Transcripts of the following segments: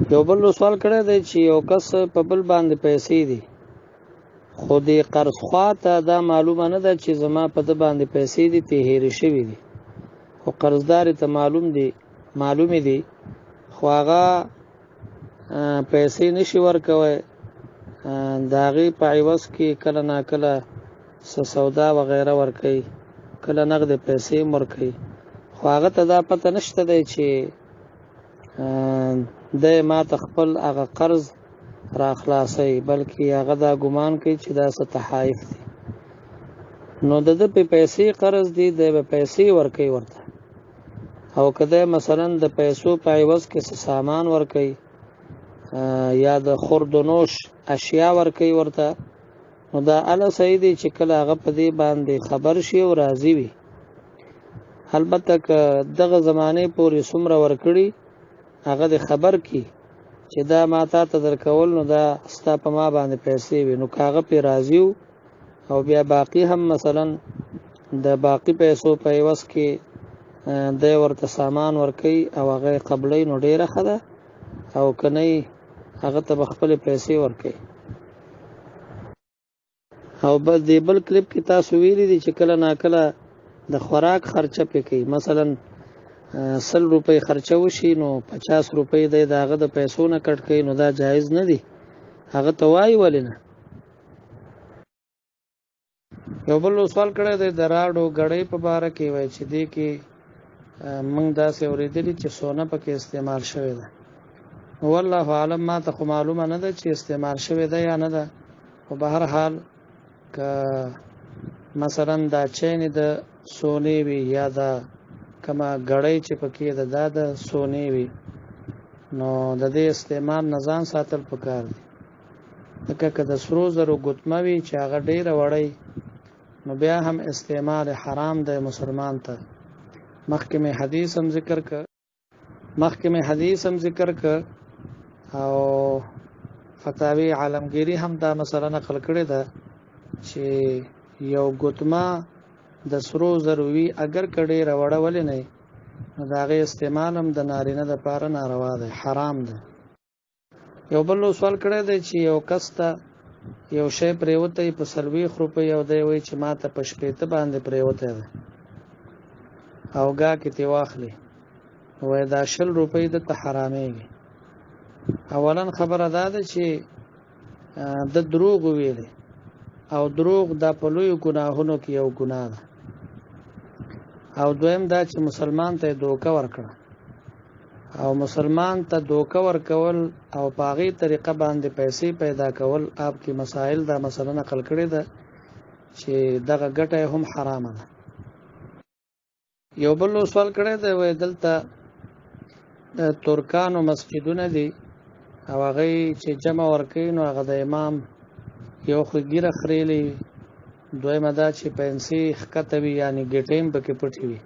یو بل سوال کړی دی چې یو کس په بل باندې پیسې دي خو د قرض خوا ته دا معلومه نه ده چې زما په ده باندې پیسې دي ته هېرې شوي دي خو قرضدار ته معلومې دي خو هغه پیسې نشي ورکوی د هغې په عوض کې کله ناکله څه سودا وغیره ورکوي کله نغد پیسې هم ورکوي خو هغه ته دا پته نشته دی چې دی ما ته خپل هغه قرض را خلاصوي بلکې هغه دا ګمان کوي چې دا څه تحایف دي نو د ده په پیسې قرض دي دی به پیسې ورکوي ورته او که دی مثلا د پیسو په عوض کې څه سامان ورکوي یا د خورد و نوش اشیا ورکوي ورته نو دا اله صحیح دی چې کله هغه په دې باندې خبر شي او راضي وي البته که دغه زمانې پورې څومره ورکړي هغه د خبر کی چې دا ما تا ته درکول نو دا ستا په ما باندې پیسې وي نو که هغه پې راضي او بیا باقي هم مثلا د باقي پیسو په عوض کې دی ورته سامان ورکوي او هغه یې قبلوي نو ډېره ښه ده او که نه هغه ته به خپلې پیسې ورکوي او د بل کلیپ کې تاسو ویلي دي چې کله ناکله د خوراک خرچه پې کوي مثلا 100 روپۍ خرچه وشي نو 50 روپۍ دی د هغه د پیسو نه کټ کوي نو دا جایز نه دي هغه ته وایي ولې نه یو بل سوال کړی دی د راډو ګړۍ په باره کې وایي چې دې کې موږ داسې اورېدلي چې سونه پکې استعمال شوی ده والله عالم ما ته خو معلومه نه ده چې استعمال شوی ده یا نه ده خو به هر حال که مثلا دا چین د سونې وي یا دا کما ګړۍ چې پکې ده دا د سونې وي نو د دې استعمال نه ځان ساتل پکار دي لکه که د سرو زرو ګوتمه وي چې هغه ډېره وړی نو بیا هم استعمال حرام دی مسلمان ته مخکې مې حدیث هم ذکر که او فتاوی عالمگیری هم دا مثلا نقل کړې ده چې یو ګوتمه د سرو زرو وي اگر که ډېره وړه ولې نه نو د هغې استعمال هم د نارینه دپاره ناروا دی حرام دی یو بل سوال کړی دی چې یو کس ته یو شی پرېوتی په 40 روپۍ او دی وایي چې ما ته په 60 باندې پرېوتی ده او ګاه کې ترې واخلي وایي دا 20 روپۍ دته حرامېږي اولا خبره دا ده چې د دروغ ویلې او دروغ دا په لویو ګناهونو کې یو ګناه ده او دویم دا چې مسلمان ته دوکه ورکړه او مسلمان ته دوکه ورکول او په هغې طریقه باندې پیسې پیدا کول آپ کې مسائل دا مثلا نقل کړې ده چې دغه ګټه هم حرامه ده یو بل سوال کړی دی وایي دلته د ترکانو مسجدونه دي او هغې چې جمع ورکوي نو هغه د امام یو خو ګیره خریلې دویمه دا چې پنسې ښکته وي یعنې ګېټې هم پکې پټې وي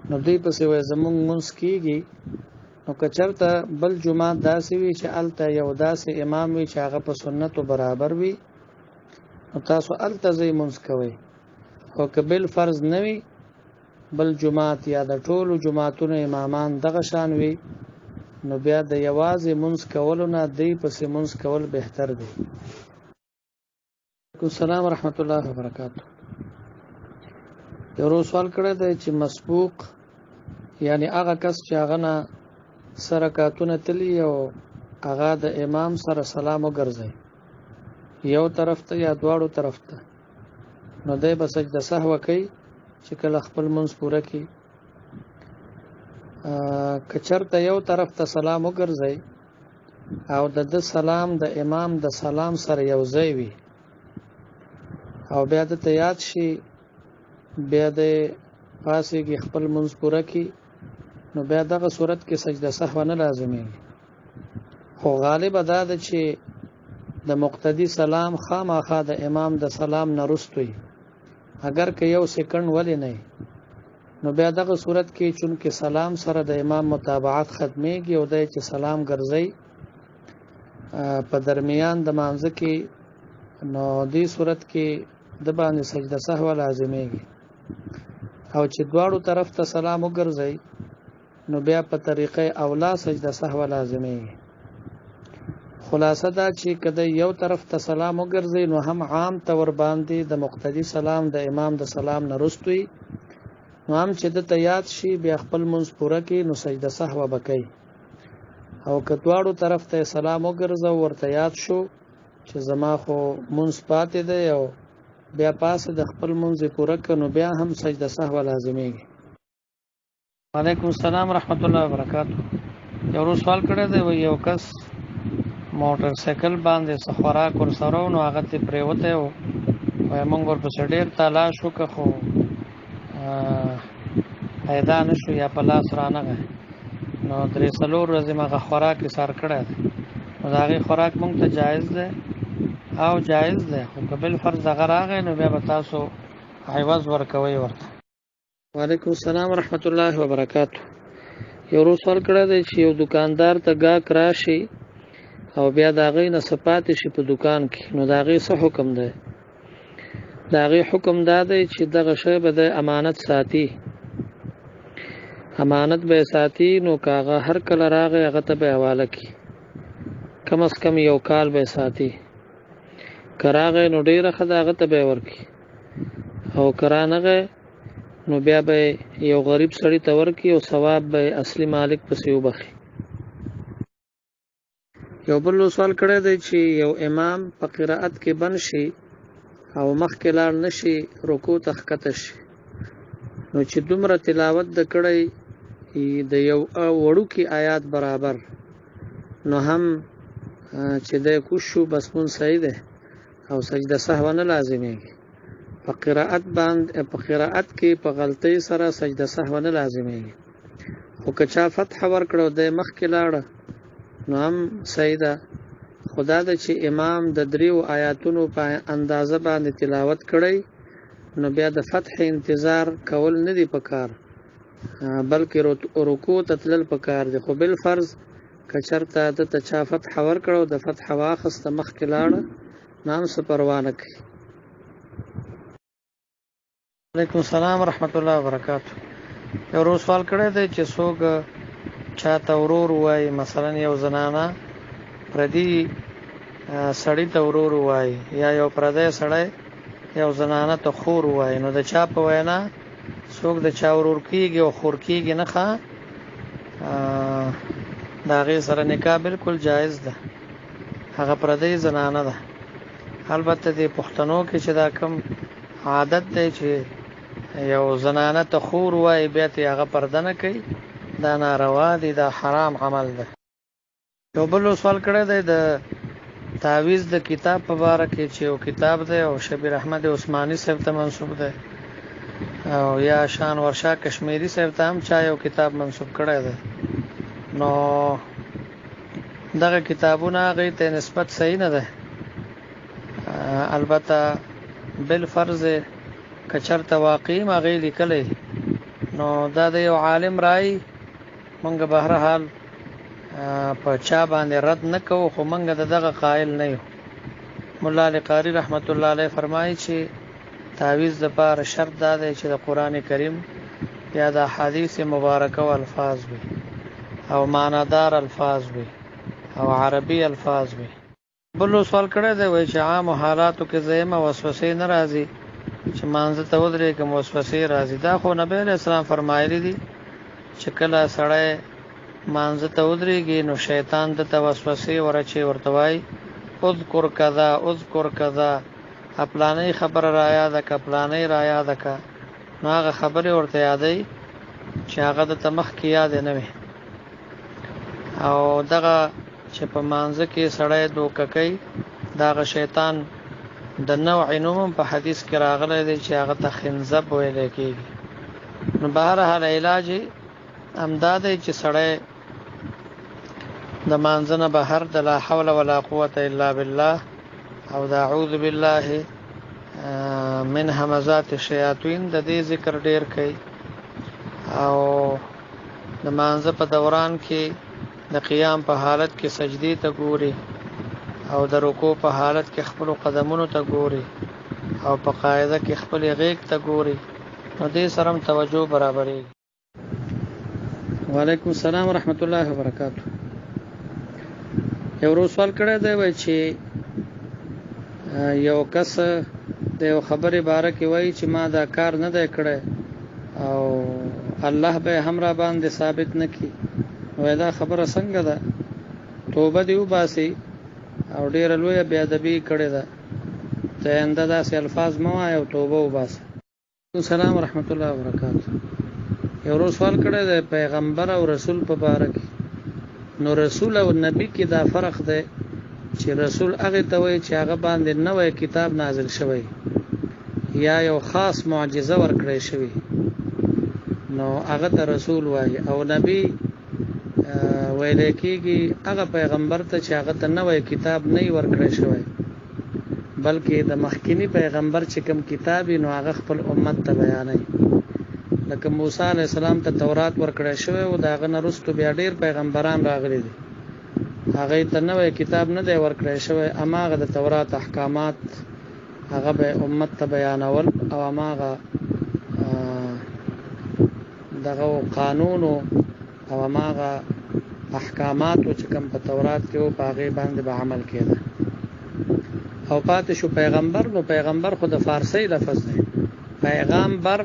نو دوی پسې وایي زموږ لمونځ کېږي نو که چېرته بل جومات داسې وي چې هلته یو داسې امام وي چې هغه په سنتو برابر وي نو تاسو هلته ځئ لمونځ کوئ خو که بل فرض نه وي بل جومات یا د ټولو جوماتونو امامان دغه شان وي نو بیا د یوازې لمونځ کولو نه دی پسې لمونځ کول بهتر دی السلام ورحمت الله وبرکاتہ یو سوال کړی دی چې مسبوق یعنی هغه کس چې هغه نه څه رکعتونه تلي او هغه د امام سره سلام وګرځوي یو طرف ته یا دواړو طرف ته نو دی به سجده سهوه کوي چې کله خپل لمونځ پوره کړي که چېرته یو طرف ته سلام وګرځوي او د ده سلام د امام د سلام سره یو ځای وي او بیا دته یاد شي بیا د پاسېږي خپل لمونځ پوره کړي نو بیا دغه صورت کې سجده سهوه نه لازمېږي خو غالبه دا ده چې د مقتدي سلام خامخا د امام د سلام نه وروسته وي اگر که یو سکند ولې نه نو بیا دغه صورت کې چونکې سلام سره د امام متابعت ختمېږي او دی چې سلام ګرځوي په درمیان د مانځه کې نو دې صورت کې د باندې سجده سهوه لازمېږي او چې دواړو طرف ته سلام وګرځوي نو بیا په طریقې اولا سجده سهو لازمي. خلاصه دا چې کله یو طرف ته سلام وګرځي نو هم عام تور باندې د مقتدی سلام د امام د سلام نه رستوي، نو هم چې د یاد شي بیا خپل منځ پوره کې نو سجده سهو وکړي. او کدواړو طرف ته سلام وګرځو ورته یاد شو چې زما خو منځ پاتې دی او بیا پاسه د خپل منځ پوره کړو بیا هم سجده سهو لازميږي. وعلیکم السلام ورحمت الله وبرکاتہ. یو سوال کړی دی، یو کس موټر سایکل باندې سفراک ور سره نو هغه ته پریوته او موږ ورپسې ډېر تلاش وکړو خو پیدا نشو یا په لاس رانغی. نو درې څلور ورځې مغه خوراک یې سر کړی دی، نو د هغې خوراک موږ ته جایز دی او جایز دی، خو که بالفرض دغه راغی نو بیا به تاسو عوض ورکوئ ورته. وعلیکم السلام ورحمت الله وبرکاتہ. یو سوال کړی دی چې یو دکاندار ته ګاهک راشي او بیا د هغې نه څه پاتې شي په دکان کې، نو د هغې څه حکم دی؟ د هغې حکم دا دی چې دغه شی به د امانت ساتي، امانت به ساتي، نو که هغه هر کله راغی هغه ته به حواله کړي، کم از کم یو کال به ساتي. که راغی نو ډېره ښه ده هغه ته به یې ورکړي، او که رانغی نو بیا به یو غریب سړي ته ورکړي او ثواب به اصلي مالک پسې وبخي. یو بل سوال کړی دی چې یو امام په قرائت کې بند شي او مخکې لاړ نشي رکوع ته ښکته شي، نو چې دومره تلاوت د کړی د یو وړوکي آیات برابر، نو هم چې دی کوش شو بس مون صحیح دی او سجده سهو نه لازمیږي. په قرائت کې په غلطۍ سره سجده سهو نه لازمیږي، خو که چا فتح ورکړو دی مخکې لاړه نو هم صحیح ده. خدا ده چې امام د دریو آیاتونو په اندازه باندې تلاوت کړی، نو بیا د فتح انتظار کول نه دی پکار، بلکې رکوع ته تلل پکار دی. خو بالفرض که چېرته ده ته چا فتح ورکړو د فتح واخسته مخکې لاړه نو هم څه پروا نه کوي. وعلیکم السلام ورحمت الله وبرکاتہ. یو سوال کړی دی چې څوک چاته ورور وایي، مثلا یو زنانه پردي سړی ته ورور وایي یا یو پردی سړی یو زنانه ته خور وایي، نو د چا په وینا څوک د چا ورور کېږي او خور کېږي نه ښه، د هغې سره نکاح بالکل جایز ده، هغه پردی زنانه ده. البته د پښتنو کې چې دا کوم عادت دی چې یو زنانه ته خور وایي بیا ته هغه پرده نه کوي، دا ناروا دی، دا حرام عمل ده. یو بل سوال کړی دی د تعویذ د کتاب په باره کې چې یو کتاب دی او شبیر احمد عثماني صاحب ته منسوب دی او یا شان ورشا کشمیری صاحب ته هم چا یو کتاب منسوب کړی دی، نو دغه کتابونه هغې ته نسبت صحیح نه ده. البته بالفرض که چېرته واقعي هغې لیکلی نو دا د یو عالم رای مونږ به هر حال په چا باندې رد نه کوو، خو مونږ د دغه قائل نه یو. مولا علی قاری رحمت الله علیه فرمایي چې تعویذ دپاره شرط دا دی چې د قرآن کریم یا د احادیث مبارکه و الفاظ وي او معنادار الفاظ وي او عربي الفاظ وي. بل سوال کړی دی وایي چې عامو حالاتو کې زیمه وسوسې نه راځي چې مانځه ته ودرېږم وسوسې راځي. دا خو نبی علیه السلام فرمایلی دي چې کله سړی مانځه ته ودرېږي نو شیطان دته وسوسې ورچې ورته وایي اذکر کذا اذکر کذا، پلانۍ خبره را یاده که پلانۍ را یاده که، نو هغه خبرې ورته یادوي چې هغه دته مخکې یادې نه وي. او دغه چې په مانځه کې سړی دوکه کوي دغه شیطان د نوع نوم په حدیث کې راغلی دی چې هغه ته خنزب ویلی کېږي. نو بهرحال علاج همدا دی چې سړی د مانځه نه بهر د لا حول ولا قوة الا بالله او د اعوذ بالله من همزات الشیاطین د دې ذکر ډیر کوي، او د مانځه په دوران کې د قیام په حالت کې سجدې ته ګوري او د رکوع په حالت کې خپل قدمونو ته ګوري او په قاعده کې خپل غیږ ته ګوري، نو دې سره توجه برابرېږي. وعلیکم السلام ورحمت الله وبرکاتہ. یو ورو سوال کړی دی وای چې یو کس د یو خبرې باره کې وایي چې ما دا کار نه دی کړی او الله به هم را باندې ثابت نه کړي، نو دا خبره څنګه ده؟ توبه دې وباسي او ډېره لویه بې ادبي کړې ده. ته آینده داسې الفاظ مه وایه او توبه وباسه. السلام ورحمت الله وبرکاتہ. یو ورو سوال کړی دی پیغمبر او رسول په باره کې. نو رسول او نبی کې دا فرق دی چې رسول هغه ته وایي چې هغه باندې نوی کتاب نازل شوی یا یو خاص معجزه ورکړی شوی، نو هغه ته رسول وایي. او نبی ویل کېږي هغه پیغمبر ته چې هغه ته نوی کتاب نه ورکړی شوی، بلکې د مخکینی پیغمبر چې کوم کتاب نو هغه خپل امت ته بیانوي. لکه موسی علیه السلام ته تورات ورکړی شوی او د هغه نه وروسته بیا ډېر پیغمبران راغلي دي، هغه ته نوی کتاب نه دی ورکړی شوی، هماغه د تورات احکامات هغه به امت ته بیانول او هماغه دغه قانون او هماغه احکامات چې کوم په تورات کې او په هغې باندې به عمل کېده. او پاتې شو پیغمبر. نو پیغمبر خو د فارسی لفظ دی، پیغامبر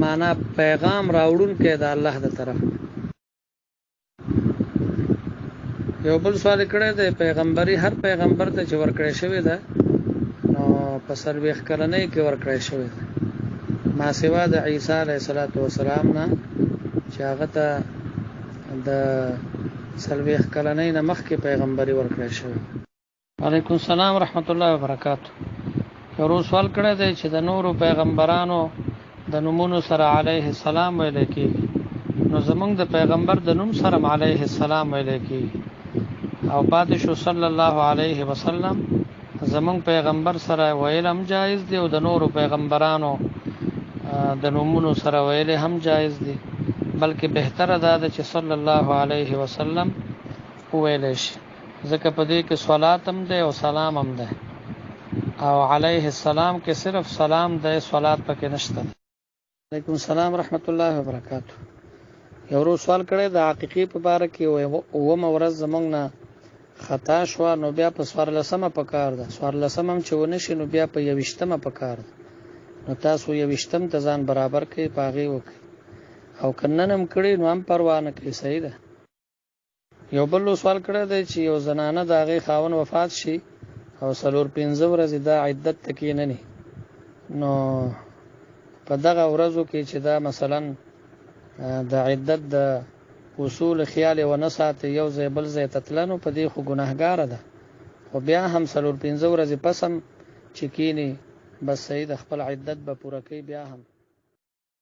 معنا پیغام راوړونکی د الله د طرف. یو بل سوال کړی دی پیغمبري هر پیغمبر ته چې ورکړی شوی ده نو په 40 کلنۍ کې ورکړی شوی ده، ما سوا د عیسی علیه السلام نه چې هغه ته د 40 کلنۍ نه مخکې پیغمبري ورکړی شوی. وعلیکم السلام ورحمت الله وبرکاتہ. یو ورو سوال کړی دی چې د نورو پیغمبرانو د نومونو سره علیه السلام ویل کېږي، نو زمونږ د پیغمبر د نوم سره علیه السلام ویل کېږي او پاتې شو صلی الله علیه وسلم. زمونږ پیغمبر سره ویل هم جایز دی او د نورو پیغمبرانو د نومونو سره ویل هم جایز دی، بلکې بهتره دا ده چې صلی الله علیه وسلم وویل شي، ځکه په دې کې صلات هم دی او سلام هم دی، او علیه السلام کې صرف سلام دی، صلات پکې نشته. علیکم السلام ورحمت الله وبرکاتہ. یو ورو سوال کړی د عقیقې په باره کې. اومه ورځ زمونږ نه خطا شوه نو بیا په 14مه پکار ده، 14 هم چې ونه شي نو بیا په 21مه پکار ده. نو تاسو 21م ته ځان برابر کړئ، په هغې وکړئ، او که نن هم کړي نو هم پروا نه کوي، صحیح ده. یو بل سوال کړی دی چې یو زنانه د هغې خاوند وفات شي او 4-5 ورځې دا عدت ته کښېنني، نو په دغه ورځو کې چې دا مثلا د عدت د اصول خیال ونه ساتي، یو ځای بل ځای ته تله، نو په دې خو ګناهګاره ده، خو بیا هم 4-5 ورځې پس هم چې کښېني بس صحیح د خپل عدت به پوره کوي بیا هم.